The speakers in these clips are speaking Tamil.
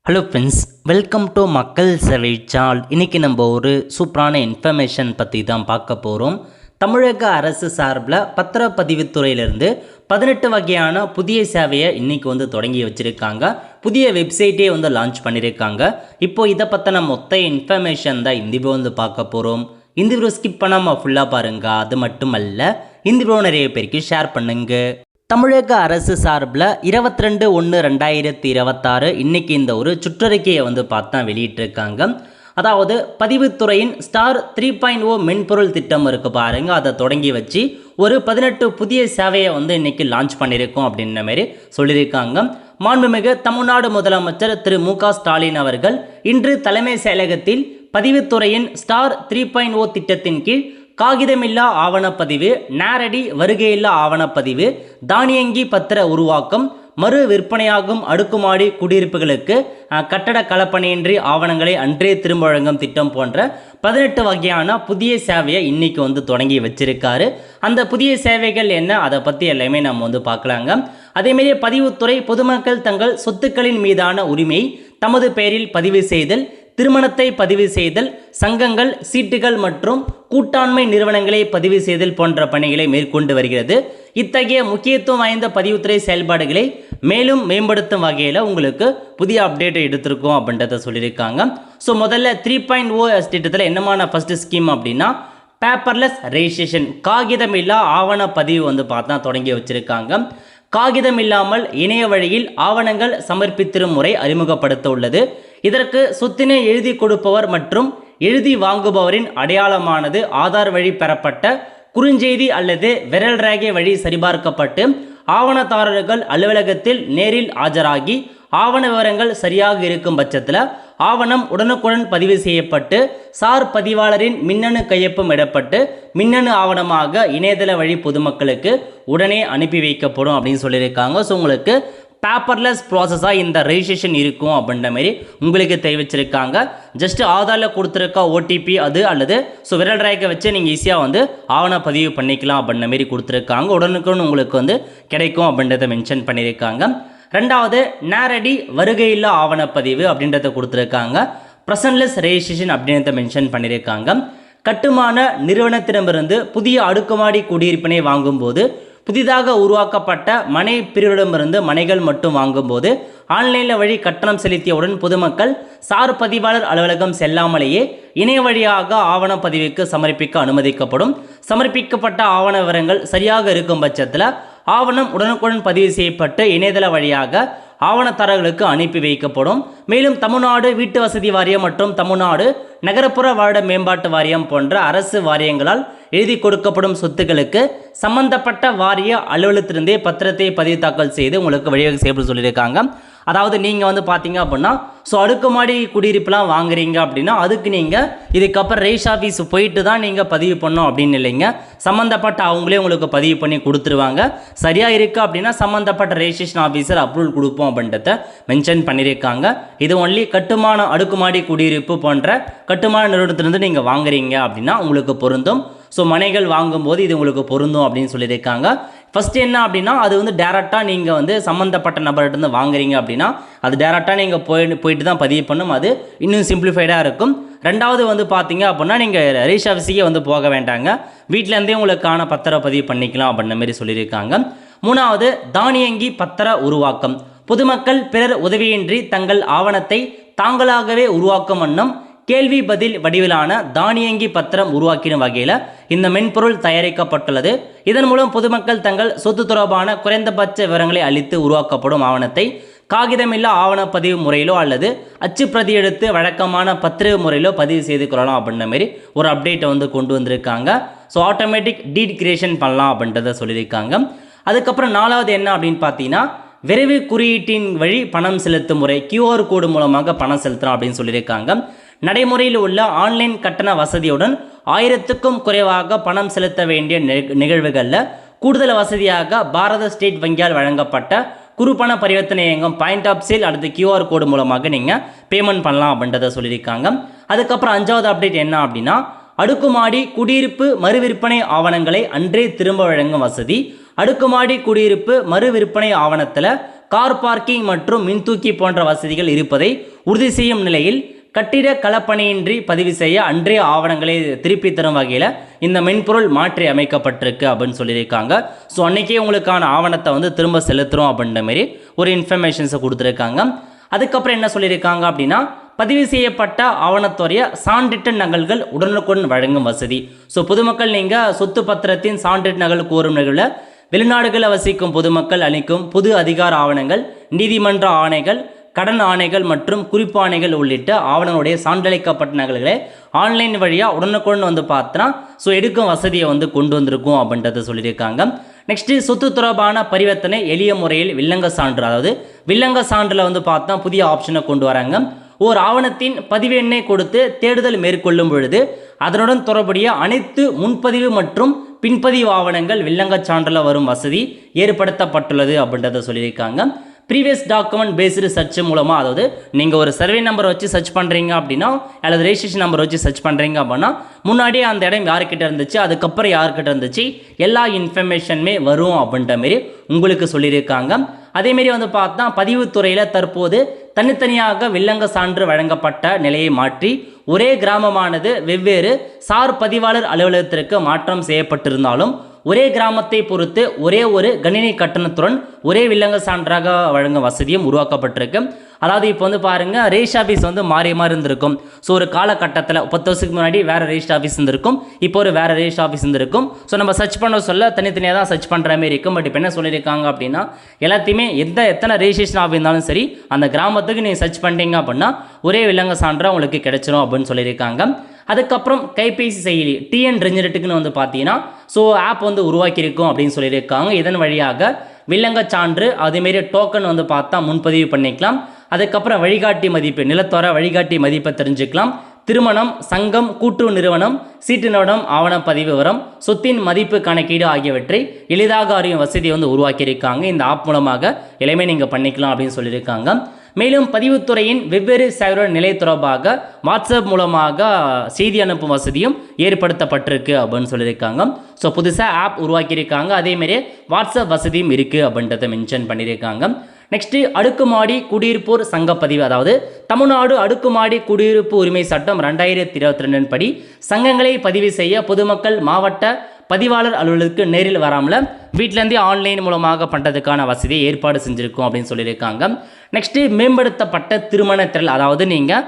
ஹலோ ஃப்ரெண்ட்ஸ், வெல்கம் டு மக்கள் சேவை சேனல். இன்றைக்கி நம்ம ஒரு சூப்பரான இன்ஃபர்மேஷன் பற்றி தான் பார்க்க போகிறோம். தமிழக அரசு சார்பில் பத்திரப்பதிவுத்துறையிலிருந்து 18 வகையான புதிய சேவையை இன்றைக்கி தொடங்கி வச்சுருக்காங்க. புதிய வெப்சைட்டே லான்ச் பண்ணியிருக்காங்க. இப்போது இதை பற்றின மொத்த இன்ஃபர்மேஷன் தான் இந்த வீடியோ பார்க்க போகிறோம். இந்த வீடியோ ஸ்கிப் பண்ணாமல் ஃபுல்லாக பாருங்கள். அது மட்டும் அல்ல, இந்த வீடியோ நிறைய பேருக்கு ஷேர் பண்ணுங்கள். தமிழக அரசு சார்பில் 22/1/2026 இன்றைக்கி இந்த ஒரு சுற்றறிக்கையை பார்த்தா வெளியிட்டிருக்காங்க. அதாவது பதிவுத்துறையின் ஸ்டார் 3.0 மென்பொருள் திட்டம் இருக்குது பாருங்கள், அதை தொடங்கி வச்சு ஒரு 18 புதிய சேவையை இன்றைக்கி லான்ச் பண்ணியிருக்கோம் அப்படின்ற மாதிரி சொல்லியிருக்காங்க. மாண்புமிகு தமிழ்நாடு முதலமைச்சர் திரு மு.க. ஸ்டாலின் அவர்கள் இன்று தலைமை செயலகத்தில் பதிவுத்துறையின் ஸ்டார் 3.0 திட்டத்தின் கீழ் காகிதமில்லா ஆவணப்பதிவு, நேரடி வருகையில்லா ஆவணப்பதிவு, தானியங்கி பத்திர உருவாக்கம், மறு விற்பனையாகும் அடுக்குமாடி குடியிருப்புகளுக்கு கட்டட கலப்பணியின்றி ஆவணங்களை அன்றே திரும்ப வழங்கும் திட்டம் போன்ற 18 வகையான புதிய சேவையை இன்றைக்கி தொடங்கி வச்சிருக்காரு. அந்த புதிய சேவைகள் என்ன, அதை பற்றி எல்லாமே நம்ம பார்க்கலாங்க. அதேமாரி பதிவுத்துறை பொதுமக்கள் தங்கள் சொத்துக்களின் மீதான உரிமை தமது பெயரில் பதிவு செய்தல், திருமணத்தை பதிவு செய்தல், சங்கங்கள், சீட்டுகள் மற்றும் கூட்டாண்மை நிறுவனங்களை பதிவு செய்தல் போன்ற பணிகளை மேற்கொண்டு வருகிறது. இத்தகைய முக்கியத்துவம் வாய்ந்த பதிவுத்துறை செயல்பாடுகளை மேலும் மேம்படுத்தும் வகையில் உங்களுக்கு புதிய அப்டேட்டை எடுத்திருக்கோம் அப்படின்றத சொல்லியிருக்காங்க. ஸோ முதல்ல 3.0 திட்டத்தில் என்னமான ஃபஸ்ட்டு ஸ்கீம் அப்படின்னா பேப்பர்லெஸ் ரெஜிஸ்ட்ரேஷன், காகிதம் இல்லா ஆவண பதிவு பார்த்தா தொடங்கி வச்சுருக்காங்க. காகிதம் இல்லாமல் இணைய வழியில் ஆவணங்கள் சமர்ப்பித்திரும் முறை அறிமுகப்படுத்த உள்ளது. இதற்கு சொத்தினை எழுதி கொடுப்பவர் மற்றும் எழுதி வாங்குபவரின் அடையாளமானது ஆதார் வழி பெறப்பட்ட குறுஞ்செய்தி அல்லது விரல் ரேகை வழி சரிபார்க்கப்பட்டு ஆவணதாரர்கள் அலுவலகத்தில் நேரில் ஆஜராகி ஆவண விவரங்கள் சரியாக இருக்கும் பட்சத்தில் ஆவணம் உடனுக்குடன் பதிவு செய்யப்பட்டு சார் பதிவாளரின் மின்னணு கையொப்பம் இடப்பட்டு மின்னணு ஆவணமாக இணையதள வழி பொதுமக்களுக்கு உடனே அனுப்பி வைக்கப்படும் அப்படின்னு சொல்லியிருக்காங்க. ஸோ உங்களுக்கு பேப்பர்லெஸ் ப்ராசஸாக இந்த ரெஜிஸ்ட்ரேஷன் இருக்கும் அப்படின்ற மாதிரி உங்களுக்கு தெரிவிச்சிருக்காங்க. ஜஸ்ட் ஆதாரில் கொடுத்துருக்க ஓடிபி அது அல்லது விரல் ரேகை வச்சு நீங்கள் ஈஸியாக ஆவண பதிவு பண்ணிக்கலாம் அப்படின்ற மாரி கொடுத்துருக்காங்க. உடனுக்குடன் உங்களுக்கு கிடைக்கும் அப்படின்றத மென்ஷன் பண்ணியிருக்காங்க. ரெண்டாவது, நேரடி வருகையில்லா ஆவணப்பதிவு அப்படின்றத கொடுத்துருக்காங்க. ப்ரெசன்ட்லெஸ் ரெஜிஸ்ட்ரேஷன் அப்படின்றத மென்ஷன் பண்ணியிருக்காங்க. கட்டுமான நிறுவனத்திடமிருந்து புதிய அடுக்குமாடி குடியிருப்பினை வாங்கும்போது புதிதாக உருவாக்கப்பட்ட மனை பிரிவிடமிருந்து மனைகள் மட்டும் வாங்கும்போது ஆன்லைனில் வழி கட்டணம் செலுத்தியவுடன் பொதுமக்கள் சார் பதிவாளர் அலுவலகம் செல்லாமலேயே இணைய வழியாக ஆவண பதிவுக்கு சமர்ப்பிக்க அனுமதிக்கப்படும். சமர்ப்பிக்கப்பட்ட ஆவண விவரங்கள் சரியாக இருக்கும் பட்சத்தில் ஆவணம் உடனுக்குடன் பதிவு செய்யப்பட்டு இணையதள வழியாக ஆவணதாரர்களுக்கு அனுப்பி வைக்கப்படும். மேலும் தமிழ்நாடு வீட்டு வசதி வாரியம் மற்றும் தமிழ்நாடு நகரப்புற வார்டு மேம்பாட்டு வாரியம் போன்ற அரசு வாரியங்களால் எழுதி கொடுக்கப்படும் சொத்துக்களுக்கு சம்பந்தப்பட்ட வாரிய அலுவலகத்திலிருந்தே பத்திரத்தை பதிவு தாக்கல் செய்து உங்களுக்கு வழிவகை செய்யப்பட சொல்லியிருக்காங்க. அதாவது நீங்கள் பார்த்தீங்க அப்படின்னா அடுக்குமாடி குடியிருப்புலாம் வாங்குறீங்க அப்படின்னா அதுக்கு நீங்கள் இதுக்கப்புறம் ரெஜிஸ்ட்ரி ஆஃபீஸ் போயிட்டு தான் நீங்கள் பதிவு பண்ணணும் அப்படின்னு இல்லைங்க. சம்மந்தப்பட்ட அவங்களே உங்களுக்கு பதிவு பண்ணி கொடுத்துருவாங்க. சரியாக இருக்குது அப்படின்னா சம்மந்தப்பட்ட ரெஜிஸ்ட்ரேஷன் ஆஃபீஸர் அப்ரூவல் கொடுப்போம் அப்படின்றத மென்ஷன் பண்ணியிருக்காங்க. இது ஒன்லி கட்டுமான அடுக்குமாடி குடியிருப்பு போன்ற கட்டுமான நிறுவனத்திலிருந்து நீங்கள் வாங்குறீங்க அப்படின்னா உங்களுக்கு பொருந்தும். மனைகள் வாங்கும்போது இது உங்களுக்கு பொருந்தும் அப்படின்னு சொல்லியிருக்காங்க. ஃபஸ்ட்டு என்ன அப்படின்னா அது டேரெக்டாக நீங்கள் சம்மந்தப்பட்ட நபர்கிட்ட வாங்குறீங்க அப்படின்னா அது டேரெக்டாக நீங்கள் போயிட்டு தான் பதிவு பண்ணும். அது இன்னும் சிம்பிளிஃபைடாக இருக்கும். ரெண்டாவது பார்த்தீங்க அப்படின்னா நீங்கள் ரெஜிஸ்ட்ரி ஆஃபீஸுக்கே போக வேண்டாங்க, வீட்டிலேருந்தே உங்களுக்கான பத்திர பதிவு பண்ணிக்கலாம் அப்படின்ற மாதிரி சொல்லியிருக்காங்க. மூணாவது, தானியங்கி பத்திர உருவாக்கம். பொதுமக்கள் பிறர் உதவியின்றி தங்கள் ஆவணத்தை தாங்களாகவே உருவாக்கும் வண்ணம் கேள்வி பதில் வடிவிலான தானியங்கி பத்திரம் உருவாக்கின வகையில் இந்த மென்பொருள் தயாரிக்கப்பட்டுள்ளது. இதன் மூலம் பொதுமக்கள் தங்கள் சொத்து தொடர்பான குறைந்தபட்ச விவரங்களை அளித்து உருவாக்கப்படும் ஆவணத்தை காகிதமில்லா ஆவணப்பதிவு முறையிலோ அல்லது அச்சு பிரதி எடுத்து வழக்கமான பத்திரிகை முறையிலோ பதிவு செய்து கொள்ளலாம் அப்படின்ற மாதிரி ஒரு அப்டேட்டை கொண்டு வந்திருக்காங்க. ஆட்டோமேட்டிக் டீட் கிரியேஷன் பண்ணலாம் அப்படின்றத சொல்லியிருக்காங்க. அதுக்கப்புறம் நாலாவது என்ன அப்படின்னு பார்த்தீங்கன்னா விரைவு குறியீட்டின் வழி பணம் செலுத்தும் முறை, QR கோடு மூலமாக பணம் செலுத்தலாம் அப்படின்னு சொல்லியிருக்காங்க. நடைமுறையில் உள்ள ஆன்லைன் கட்டண வசதியுடன் 1000க்கும் குறைவாக பணம் செலுத்த வேண்டிய நிகழ்வுகளில் கூடுதல் வசதியாக பாரத ஸ்டேட் வங்கியால் வழங்கப்பட்ட குறுப்பண பரிவர்த்தனை இயங்கும் பாயிண்ட் ஆஃப் சேல் அடுத்து QR கோடு மூலமாக நீங்கள் பேமெண்ட் பண்ணலாம் அப்படின்றத சொல்லியிருக்காங்க. அதுக்கப்புறம் அஞ்சாவது அப்டேட் என்ன அப்படின்னா அடுக்குமாடி குடியிருப்பு மறு விற்பனை ஆவணங்களை அன்றே திரும்ப வழங்கும் வசதி. அடுக்குமாடி குடியிருப்பு மறு விற்பனை ஆவணத்தில் கார் பார்க்கிங் மற்றும் மின்தூக்கி போன்ற வசதிகள் இருப்பதை உறுதி செய்யும் நிலையில் கட்டிட களப்பணியின்றி பதிவு செய்ய அன்றைய ஆவணங்களை திருப்பி தரும் வகையில் இந்த மென்பொருள் மாற்றி அமைக்கப்பட்டிருக்கு அப்படின்னு சொல்லியிருக்காங்க. ஸோ அன்றைக்கே உங்களுக்கான ஆவணத்தை வந்து திரும்ப செலுத்துகிறோம் அப்படின்ற மாதிரி ஒரு இன்ஃபர்மேஷன்ஸை கொடுத்துருக்காங்க. அதுக்கப்புறம் என்ன சொல்லியிருக்காங்க அப்படின்னா, பதிவு செய்யப்பட்ட ஆவணத்துறைய சான்றிதழ் நகல்கள் உடனுக்குடன் வழங்கும் வசதி. ஸோ பொதுமக்கள் நீங்கள் சொத்து பத்திரத்தின் சான்றிதழ் நகல் கோரும் நிகழ்வில் வெளிநாடுகளில் வசிக்கும் பொதுமக்கள் அளிக்கும் பொது அதிகார ஆவணங்கள், நீதிமன்ற ஆணைகள், கடன் ஆணைகள் மற்றும் குறிப்பு ஆணைகள் உள்ளிட்ட ஆவணங்களுடைய சான்றளிக்கப்பட்ட நகல்களை ஆன்லைன் வழியாக உடனுக்குடன் வந்து பார்த்தோன்னா எடுக்கும் வசதியை வந்து கொண்டு வந்திருக்கும் அப்படின்றத சொல்லியிருக்காங்க. நெக்ஸ்ட்டு சொத்து தொடர்பான பரிவர்த்தனை எளிய முறையில் வில்லங்க சான்று, அதாவது வில்லங்க சான்றில் வந்து பார்த்தா புதிய ஆப்ஷனை கொண்டு வராங்க. ஓர் ஆவணத்தின் பதிவு எண்ணை கொடுத்து தேடுதல் மேற்கொள்ளும் பொழுது அதனுடன் தொடர்புடைய அனைத்து முன்பதிவு மற்றும் பின்பதிவு ஆவணங்கள் வில்லங்க சான்றில் வரும் வசதி ஏற்படுத்தப்பட்டுள்ளது அப்படின்றத சொல்லியிருக்காங்க. ப்ரீவியஸ் டாக்குமெண்ட் பேஸ்டு சர்ச் மூலமாக, அதாவது நீங்கள் ஒரு சர்வே நம்பரை வச்சு சர்ச் பண்ணுறீங்க அப்படின்னா அல்லது ரெஜிஸ்ட்ரேஷன் நம்பர் வச்சு சர்ச் பண்ணுறீங்க அப்படின்னா முன்னாடியே அந்த இடம் யார்கிட்ட இருந்துச்சு, அதுக்கப்புறம் யார்கிட்ட இருந்துச்சு, எல்லா இன்ஃபர்மேஷனுமே வரும் அப்படின்ற மாரி உங்களுக்கு சொல்லியிருக்காங்க. அதேமாரி வந்து பார்த்தா பதிவுத்துறையில் தற்போது தனித்தனியாக வில்லங்க சான்று வழங்கப்பட்ட நிலையை மாற்றி ஒரே கிராமமானது வெவ்வேறு சார் பதிவாளர் அலுவலகத்திற்கு மாற்றம் செய்யப்பட்டிருந்தாலும் ஒரே கிராமத்தை பொறுத்து ஒரே ஒரு கணினி கட்டணத்துடன் ஒரே வில்லங்க சான்றாக வழங்கும் வசதியும் உருவாக்கப்பட்டிருக்கு. அதாவது இப்போ வந்து பாருங்கள், ரெஜிஸ்டர் ஆஃபீஸ் வந்து மாறி இருந்திருக்கும். ஸோ ஒரு காலகட்டத்தில் 10 வருஷத்துக்கு முன்னாடி வேறு ரெஜிஸ்டர் ஆஃபீஸ் இருந்திருக்கும், இப்போ ஒரு வேறு ரெஜிஸ்டர் ஆஃபீஸ் இருந்திருக்கும். ஸோ நம்ம சர்ச் பண்ண சொல்ல தனித்தனியாக தான் சர்ச் பண்ணுற மாதிரி இருக்கும். பட் இப்போ என்ன சொல்லியிருக்காங்க அப்படின்னா, எல்லாத்தையுமே எத்தனை ரெஜிஸ்ட்ரேஷன் ஆஃபீஸ் இருந்தாலும் சரி அந்த கிராமத்துக்கு நீங்கள் சர்ச் பண்ணிட்டீங்க அப்படின்னா ஒரே வில்லங்க சான்றாக உங்களுக்கு கிடைச்சிரும் அப்படின்னு சொல்லியிருக்காங்க. அதுக்கப்புறம் கைபேசி செயலி டிஎன் ரெஜினெட்டுக்குன்னு வந்து பார்த்தீங்கன்னா ஆப் வந்து உருவாக்கியிருக்கும் அப்படின்னு சொல்லியிருக்காங்க. இதன் வழியாக வில்லங்க சான்று அதேமாரி டோக்கன் வந்து பார்த்தா முன்பதிவு பண்ணிக்கலாம். அதுக்கப்புறம் வழிகாட்டி மதிப்பு, நிலத்தோர வழிகாட்டி மதிப்பை தெரிஞ்சுக்கலாம். திருமணம், சங்கம், கூட்டுறவு நிறுவனம், சீட்டு நிறுவனம், ஆவணப்பதிவு விவரம், சொத்தின் மதிப்பு கணக்கீடு ஆகியவற்றை எளிதாக அறியும் வசதியை வந்து உருவாக்கியிருக்காங்க. இந்த ஆப் மூலமாக எல்லாமே நீங்கள் பண்ணிக்கலாம் அப்படின்னு சொல்லியிருக்காங்க. மேலும் பதிவுத்துறையின் வெவ்வேறு சேவையோட நிலை தொடர்பாக வாட்ஸ்அப் மூலமாக செய்தி அனுப்பும் வசதியும் ஏற்படுத்தப்பட்டிருக்கு அப்படின்னு சொல்லியிருக்காங்க. ஸோ புதுசாக ஆப் உருவாக்கியிருக்காங்க. அதேமாரி வாட்ஸ்அப் வசதியும் இருக்குது அப்படின்றத மென்ஷன் பண்ணியிருக்காங்க. நெக்ஸ்ட்டு அடுக்குமாடி குடியிருப்போர் சங்கப்பதிவு, அதாவது தமிழ்நாடு அடுக்குமாடி குடியிருப்பு உரிமை சட்டம் 2022 படி சங்கங்களை பதிவு செய்ய பொதுமக்கள் மாவட்ட பதிவாளர் அலுவலருக்கு நேரில் வராமல் வீட்டிலேருந்தே ஆன்லைன் மூலமாக பண்ணுறதுக்கான வசதியை ஏற்பாடு செஞ்சுருக்கோம் அப்படின்னு சொல்லியிருக்காங்க. நெக்ஸ்ட்டு மேம்படுத்தப்பட்ட திருமண திரள், அதாவது நீங்கள்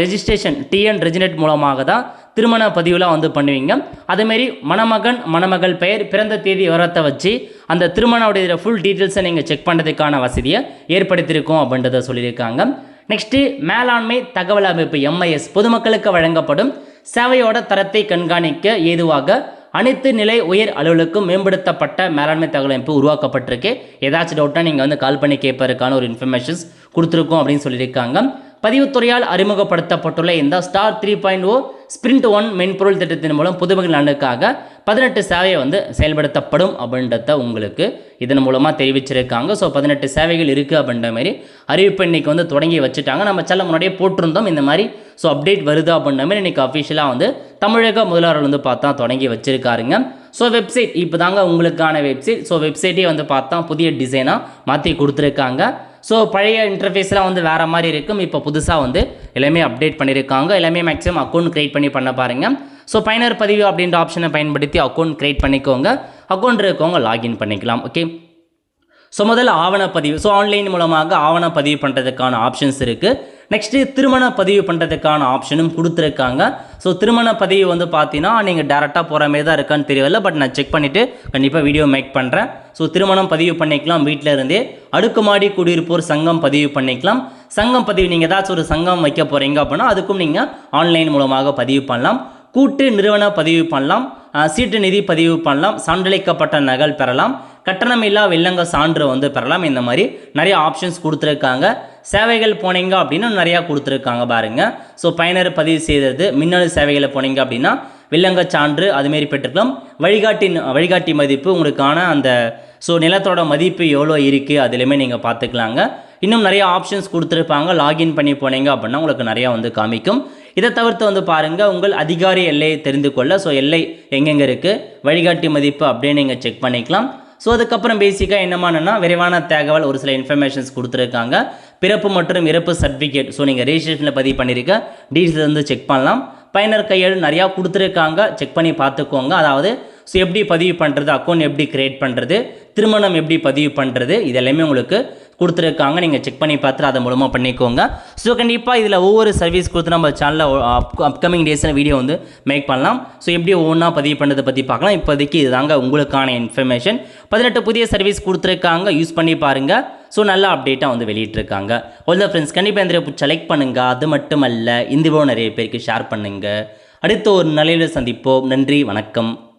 ரெஜிஸ்ட்ரேஷன் டிஎன் ரெஜினெட் மூலமாக தான் திருமண பதிவுலாம் வந்து பண்ணுவீங்க. அதேமாரி மணமகன் மணமகள் பெயர், பிறந்த தேதி விவரத்தை வச்சு அந்த திருமணோடைய ஃபுல் டீட்டெயில்ஸை நீங்கள் செக் பண்ணுறதுக்கான வசதியை ஏற்படுத்தியிருக்கோம் அப்படின்றத சொல்லியிருக்காங்க. நெக்ஸ்ட்டு மேலாண்மை தகவல் அமைப்பு எம்ஐஎஸ் பொதுமக்களுக்கு வழங்கப்படும் சேவையோட தரத்தை கண்காணிக்க ஏதுவாக அனைத்து நிலை உயர் அலுவலுக்கும் மேம்படுத்தப்பட்ட மேலாண்மை தகவல் அமைப்பு உருவாக்கப்பட்டிருக்கு. ஏதாச்சும் டவுட்னா நீங்கள் வந்து கால் பண்ணி கேட்பதற்கான ஒரு இன்ஃபர்மேஷன்ஸ் கொடுத்துருக்கோம் அப்படின்னு சொல்லியிருக்காங்க. பதிவுத்துறையால் அறிமுகப்படுத்தப்பட்டுள்ள இந்த ஸ்டார் 3.0 ஸ்பிரிண்ட் 1 மென்பொருள் திட்டத்தின் மூலம் பொதுமக்கள் நலனுக்காக 18 சேவையை வந்து செயல்படுத்தப்படும் அப்படின்றத உங்களுக்கு இதன் மூலமாக தெரிவிச்சிருக்காங்க. 18 சேவைகள் இருக்குது அப்படின்ற மாதிரி அறிவிப்பு இன்னைக்கு வந்து தொடங்கி வச்சுட்டாங்க. நம்ம சேனல் முன்னாடியே போட்டிருந்தோம் இந்த மாதிரி. அப்டேட் வருது அப்படின்ற மாதிரி இன்றைக்கி அஃபிஷியலாக வந்து தமிழக முதல்வர் வந்து பார்த்தா தொடங்கி வச்சுருக்காருங்க. வெப்சைட் இப்போ தாங்க உங்களுக்கான வெப்சைட். வெப்சைட்டே வந்து பார்த்தா புதிய டிசைனாக மாற்றி கொடுத்துருக்காங்க. பழைய இன்டர்ஃபேஸ்லாம் வந்து வேறு மாதிரி இருக்கும். இப்போ புதுசாக வந்து எல்லாமே அப்டேட் பண்ணியிருக்காங்க. எல்லாமே மேக்ஸிமம் அக்கௌண்ட் க்ரியேட் பண்ண பாருங்கள். பயனர் பதிவு அப்படின்ற ஆப்ஷனை பயன்படுத்தி அக்கௌண்ட் க்ரியேட் பண்ணிக்கோங்க. அக்கௌண்ட் இருக்கவங்க லாகின் பண்ணிக்கலாம். ஓகே, முதல்ல ஆவணப்பதிவு. ஆன்லைன் மூலமாக ஆவணப்பதிவு பண்ணுறதுக்கான ஆப்ஷன்ஸ் இருக்குது. நெக்ஸ்ட்டு திருமண பதிவு பண்ணுறதுக்கான ஆப்ஷனும் கொடுத்துருக்காங்க. திருமண பதிவு வந்து பார்த்தீங்கன்னா நீங்கள் டேரெக்டாக போகிற மாதிரி தான் இருக்கான்னு தெரியவில்லை. பட் நான் செக் பண்ணிவிட்டு கண்டிப்பாக வீடியோ மேக் பண்ணுறேன். திருமணம் பதிவு பண்ணிக்கலாம் வீட்டில் இருந்தே. அடுக்குமாடி குடியிருப்போர் சங்கம் பதிவு பண்ணிக்கலாம். சங்கம் பதிவு நீங்கள் ஏதாச்சும் ஒரு சங்கம் வைக்க போகிறீங்க அப்படின்னா அதுக்கும் நீங்கள் ஆன்லைன் மூலமாக பதிவு பண்ணலாம். கூட்டு நிறுவன பதிவு பண்ணலாம். சீட்டு நிதி பதிவு பண்ணலாம். சான்றளிக்கப்பட்ட நகல் பெறலாம். கட்டணமில்லா வில்லங்க சான்று வந்து பெறலாம். இந்த மாதிரி நிறைய ஆப்ஷன்ஸ் கொடுத்துருக்காங்க. சேவைகள் போனீங்க அப்படின்னா நிறையா கொடுத்துருக்காங்க பாருங்கள். பயனர் பதிவு செய்கிறது மின்னணு சேவைகளை போனீங்க அப்படின்னா வில்லங்க சான்று அதுமாரி பெற்றுக்கலாம். வழிகாட்டி மதிப்பு உங்களுக்கான அந்த நிலத்தோட மதிப்பு எவ்வளோ இருக்குது அதுலேயுமே நீங்கள் பார்த்துக்கலாங்க. இன்னும் நிறைய ஆப்ஷன்ஸ் கொடுத்துருப்பாங்க. லாகின் பண்ணி போனீங்க அப்படின்னா உங்களுக்கு நிறையா வந்து காமிக்கும். இதை தவிர்த்து வந்து பாருங்கள், உங்கள் அதிகாரி எல்லையை தெரிந்து கொள்ள எல்லை எங்கெங்கே இருக்குது, வழிகாட்டி மதிப்பு அப்படியே நீங்கள் செக் பண்ணிக்கலாம். ஸோ அதுக்கப்புறம் பேசிக்காக என்னமானா விரைவான தகவல் ஒரு சில இன்ஃபர்மேஷன்ஸ் கொடுத்துருக்காங்க. பிறப்பு மற்றும் இறப்பு சர்டிஃபிகேட், ஸோ நீங்கள் ரெஜிஸ்ட்ரேஷனில் பதிவு பண்ணியிருக்க டீட்டெயில்ஸ் வந்து செக் பண்ணலாம். பயனர் கையேடு நிறையா கொடுத்துருக்காங்க, செக் பண்ணி பார்த்துக்கோங்க. அதாவது ஸோ எப்படி பதிவு பண்ணுறது, அக்கௌண்ட் எப்படி க்ரியேட் பண்ணுறது, திருமணம் எப்படி பதிவு பண்ணுறது, இது எல்லாமே உங்களுக்கு கொடுத்துருக்காங்க. நீங்கள் செக் பண்ணி பார்த்துட்டு அதை மூலமாக பண்ணிக்கோங்க. ஸோ கண்டிப்பாக இதில் ஒவ்வொரு சர்வீஸ் கொடுத்து நம்ம சேனலில் அப்கமிங் டேஸில் வீடியோ வந்து மேக் பண்ணலாம். ஸோ எப்படி ஒவ்வொன்றா பதிவு பண்ணுறதை பற்றி பார்க்கலாம். இப்போதைக்கு இதுதாங்க உங்களுக்கான இன்ஃபர்மேஷன். 18 புதிய சர்வீஸ் கொடுத்துருக்காங்க, யூஸ் பண்ணி பாருங்கள். ஸோ நல்ல அப்டேட்டாக வந்து வெளியிட்டிருக்காங்க. ஒல்ல ஃப்ரெண்ட்ஸ், கண்டிப்பாக இந்த பிடிச்ச லைக் பண்ணுங்கள். அது மட்டுமல்ல இந்த வீடியோ நிறைய பேருக்கு ஷேர் பண்ணுங்கள். அடுத்த ஒரு நிலையில் சந்திப்போம். நன்றி, வணக்கம்.